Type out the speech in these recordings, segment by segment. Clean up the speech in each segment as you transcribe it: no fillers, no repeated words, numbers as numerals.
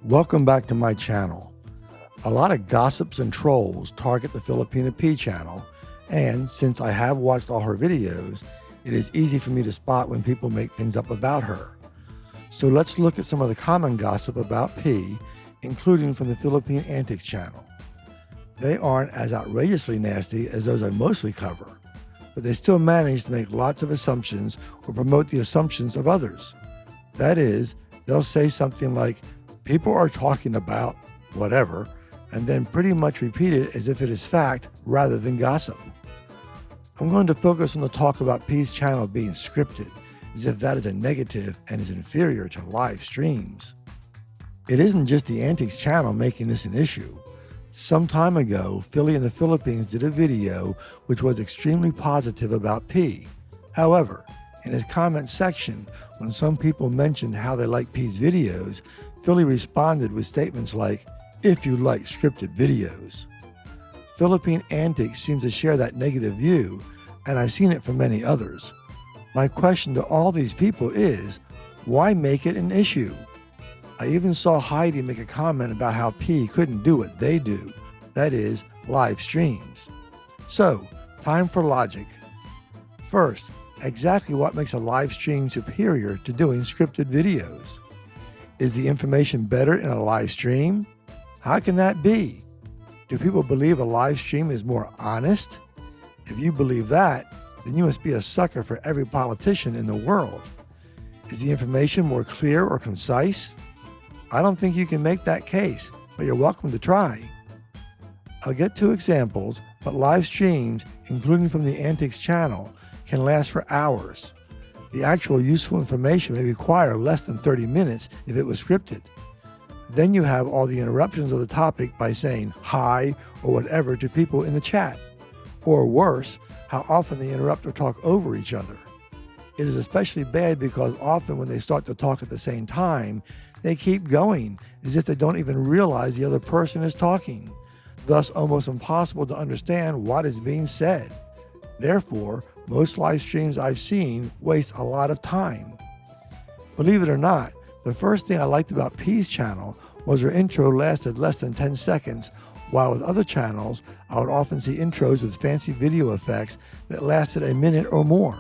Welcome back to my channel. A lot of gossips and trolls target the Filipina Pea channel, and since I have watched all her videos, it is easy for me to spot when people make things up about her. So let's look at some of the common gossip about Pea, including from the Philippine Antics channel. They aren't as outrageously nasty as those I mostly cover, but they still manage to make lots of assumptions or promote the assumptions of others. That is, they'll say something like, "People are talking about whatever," and then pretty much repeat it as if it is fact rather than gossip. I'm going to focus on the talk about Pea's channel being scripted, as if that is a negative and is inferior to live streams. It isn't just the Antics channel making this an issue. Some time ago, Philly in the Philippines did a video which was extremely positive about P. However, in his comment section, when some people mentioned how they like P's videos, Philly responded with statements like, "If you like scripted videos." Philippine Antics seems to share that negative view, and I've seen it from many others. My question to all these people is, why make it an issue? I even saw Heidi make a comment about how P couldn't do what they do, that is, live streams. So, time for logic. First, exactly what makes a live stream superior to doing scripted videos? Is the information better in a live stream? How can that be? Do people believe a live stream is more honest? If you believe that, then you must be a sucker for every politician in the world. Is the information more clear or concise? I don't think you can make that case, but you're welcome to try. I'll get two examples, but live streams, including from the Antics channel, can last for hours. The actual useful information may require less than 30 minutes if it was scripted. Then you have all the interruptions of the topic by saying hi or whatever to people in the chat. Or worse, how often they interrupt or talk over each other. It is especially bad because often when they start to talk at the same time, they keep going as if they don't even realize the other person is talking, thus almost impossible to understand what is being said. Therefore, most live streams I've seen waste a lot of time. Believe it or not, the first thing I liked about P's channel was her intro lasted less than 10 seconds, while with other channels, I would often see intros with fancy video effects that lasted a minute or more.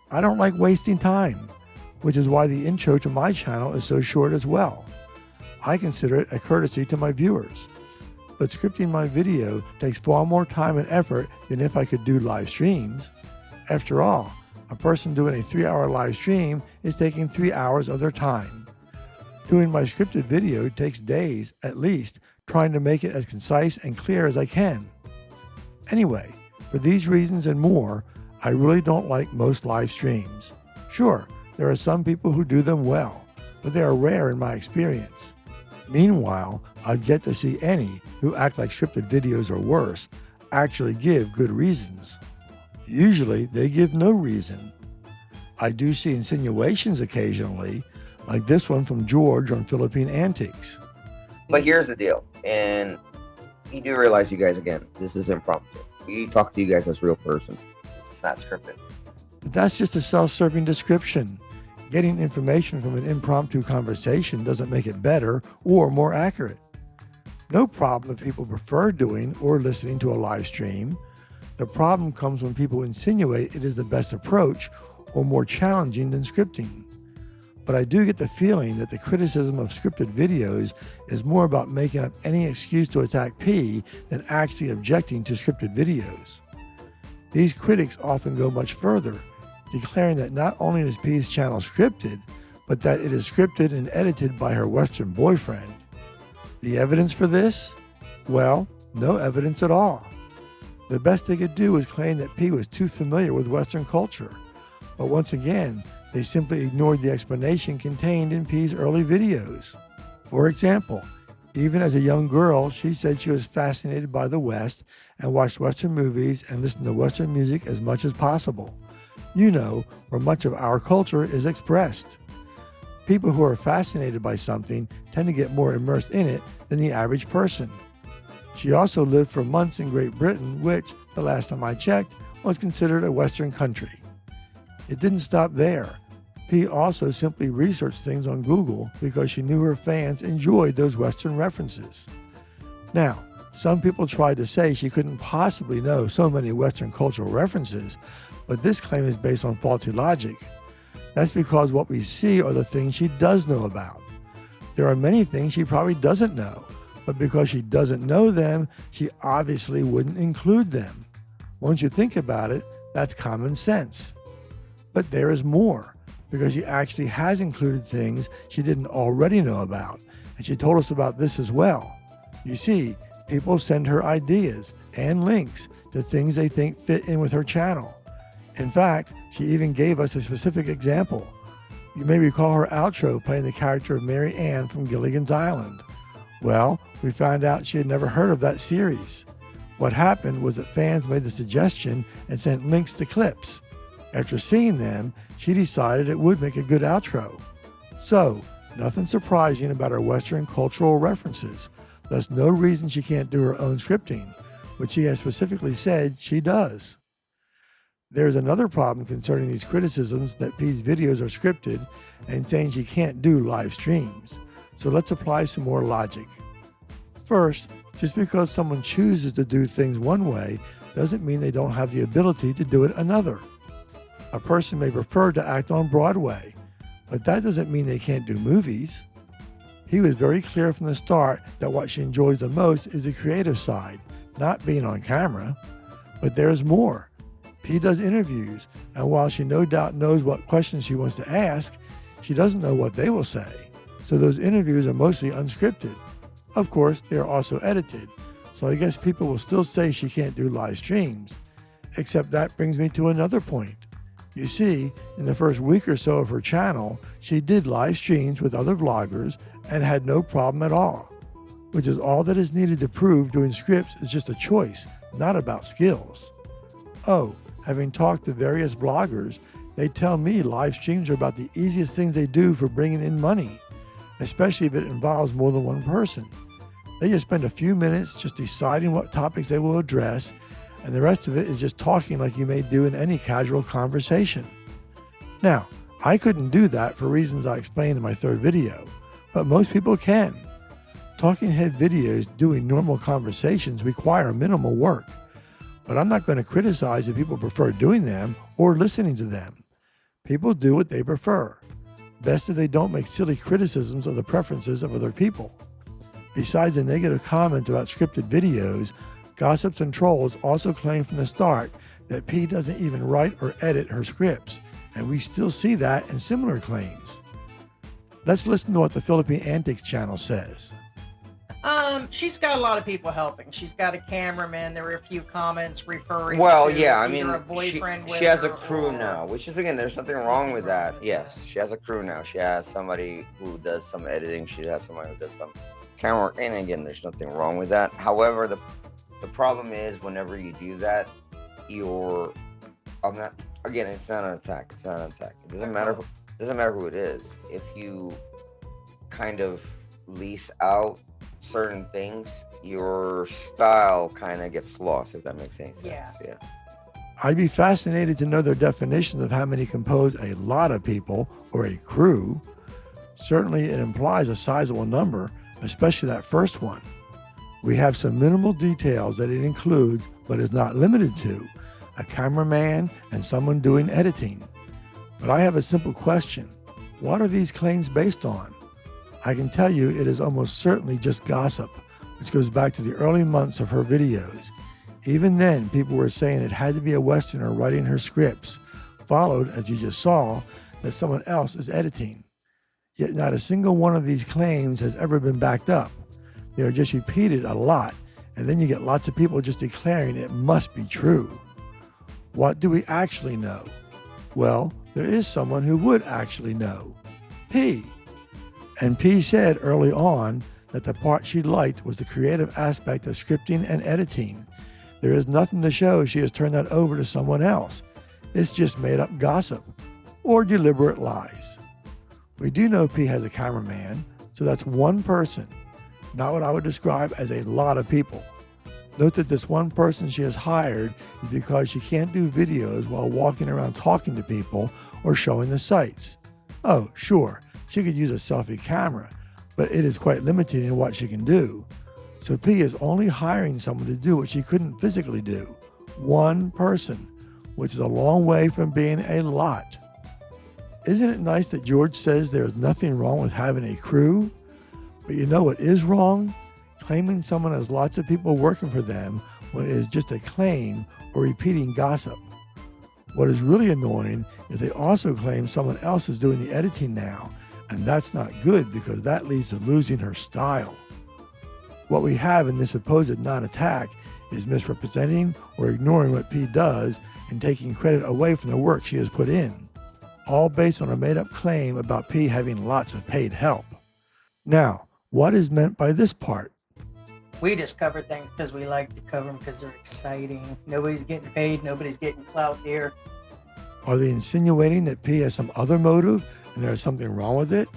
I don't like wasting time, which is why the intro to my channel is so short as well. I consider it a courtesy to my viewers. But scripting my video takes far more time and effort than if I could do live streams. After all, a person doing a 3-hour live stream is taking 3 hours of their time. Doing my scripted video takes days, at least, trying to make it as concise and clear as I can. Anyway, for these reasons and more, I really don't like most live streams. Sure, there are some people who do them well, but they are rare in my experience. Meanwhile, I've yet to see any who act like scripted videos or worse actually give good reasons. Usually, they give no reason. I do see insinuations occasionally, like this one from George on Philippine Antics. But here's the deal, and you do realize, you guys, again, this is impromptu. We talk to you guys as real persons. This is not scripted. But that's just a self-serving description. Getting information from an impromptu conversation doesn't make it better or more accurate. No problem if people prefer doing or listening to a live stream. The problem comes when people insinuate it is the best approach or more challenging than scripting. But I do get the feeling that the criticism of scripted videos is more about making up any excuse to attack P than actually objecting to scripted videos. These critics often go much further, declaring that not only is P's channel scripted, but that it is scripted and edited by her Western boyfriend. The evidence for this? Well, no evidence at all. The best they could do was claim that P was too familiar with Western culture. But once again, they simply ignored the explanation contained in P's early videos. For example, even as a young girl, she said she was fascinated by the West and watched Western movies and listened to Western music as much as possible. You know, where much of our culture is expressed. People who are fascinated by something tend to get more immersed in it than the average person. She also lived for months in Great Britain, which, the last time I checked, was considered a Western country. It didn't stop there. P also simply researched things on Google because she knew her fans enjoyed those Western references. Now, some people tried to say she couldn't possibly know so many Western cultural references, but this claim is based on faulty logic. That's because what we see are the things she does know about. There are many things she probably doesn't know, but because she doesn't know them, she obviously wouldn't include them. Once you think about it, that's common sense. But there is more, because she actually has included things she didn't already know about, and she told us about this as well. You see, people send her ideas and links to things they think fit in with her channel. In fact, she even gave us a specific example. You may recall her outro playing the character of Mary Ann from Gilligan's Island. Well, we found out she had never heard of that series. What happened was that fans made the suggestion and sent links to clips. After seeing them, she decided it would make a good outro. So, nothing surprising about her Western cultural references. Thus, no reason she can't do her own scripting, which she has specifically said she does. There's another problem concerning these criticisms that P's videos are scripted and saying she can't do live streams. So let's apply some more logic. First, just because someone chooses to do things one way doesn't mean they don't have the ability to do it another. A person may prefer to act on Broadway, but that doesn't mean they can't do movies. He was very clear from the start that what she enjoys the most is the creative side, not being on camera. But there's more. P does interviews, and while she no doubt knows what questions she wants to ask, she doesn't know what they will say. So those interviews are mostly unscripted. Of course, they are also edited, so I guess people will still say she can't do live streams. Except that brings me to another point. You see, in the first week or so of her channel, she did live streams with other vloggers and had no problem at all, which is all that is needed to prove doing scripts is just a choice, not about skills. Oh, having talked to various vloggers, they tell me live streams are about the easiest things they do for bringing in money, especially if it involves more than one person. They just spend a few minutes just deciding what topics they will address, and the rest of it is just talking like you may do in any casual conversation. Now, I couldn't do that for reasons I explained in my third video, but most people can. Talking head videos doing normal conversations require minimal work, but I'm not going to criticize if people prefer doing them or listening to them. People do what they prefer. Best if they don't make silly criticisms of the preferences of other people. Besides the negative comments about scripted videos, gossips and trolls also claim from the start that P doesn't even write or edit her scripts, and we still see that in similar claims. Let's listen to what the Philippine Antics channel says. She's got a lot of people helping. She's got a cameraman. There were a few comments referring Well, to yeah, I it's mean, either a boyfriend with she has a her crew or- now, which is, again, there's nothing wrong with that. Yes, she has a crew now. She has somebody who does some editing. She has somebody who does some camera work. And again, there's nothing wrong with that. However, the problem is whenever you do that, again, it's not an attack. It's not an attack. It doesn't matter who it is. If you kind of lease out certain things, your style kind of gets lost, if that makes any sense. Yeah. I'd be fascinated to know their definitions of how many compose a lot of people or a crew. Certainly it implies a sizable number, especially that first one. We have some minimal details that it includes, but is not limited to, a cameraman and someone doing editing. But I have a simple question. What are these claims based on? I can tell you it is almost certainly just gossip, which goes back to the early months of her videos. Even then, people were saying it had to be a Westerner writing her scripts, followed, as you just saw, that someone else is editing. Yet not a single one of these claims has ever been backed up. They are just repeated a lot, and then you get lots of people just declaring it must be true. What do we actually know? Well, there is someone who would actually know. P. And P said early on that the part she liked was the creative aspect of scripting and editing. There is nothing to show she has turned that over to someone else. It's just made up gossip or deliberate lies. We do know P has a cameraman, so that's one person, not what I would describe as a lot of people. Note that this one person she has hired is because she can't do videos while walking around talking to people or showing the sights. Oh, sure, she could use a selfie camera, but it is quite limited in what she can do. So P is only hiring someone to do what she couldn't physically do. One person, which is a long way from being a lot. Isn't it nice that George says there is nothing wrong with having a crew? But you know what is wrong? Claiming someone has lots of people working for them when it is just a claim or repeating gossip. What is really annoying is they also claim someone else is doing the editing now, and that's not good because that leads to losing her style. What we have in this supposed non-attack is misrepresenting or ignoring what P does and taking credit away from the work she has put in, all based on a made-up claim about P having lots of paid help. Now, what is meant by this part? We just cover things because we like to cover them because they're exciting. Nobody's getting paid. Nobody's getting clout here. Are they insinuating that P has some other motive and there is something wrong with it?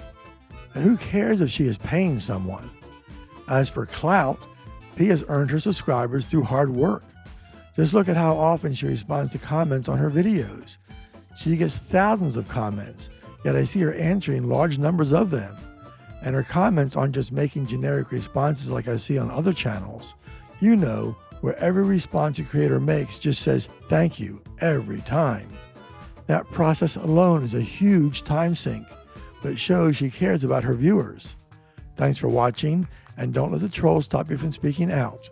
And who cares if she is paying someone? As for clout, P has earned her subscribers through hard work. Just look at how often she responds to comments on her videos. She gets thousands of comments, yet I see her answering large numbers of them. And her comments aren't just making generic responses like I see on other channels. You know, where every response a creator makes just says thank you every time. That process alone is a huge time sink, but it shows she cares about her viewers. Thanks for watching, and don't let the trolls stop you from speaking out.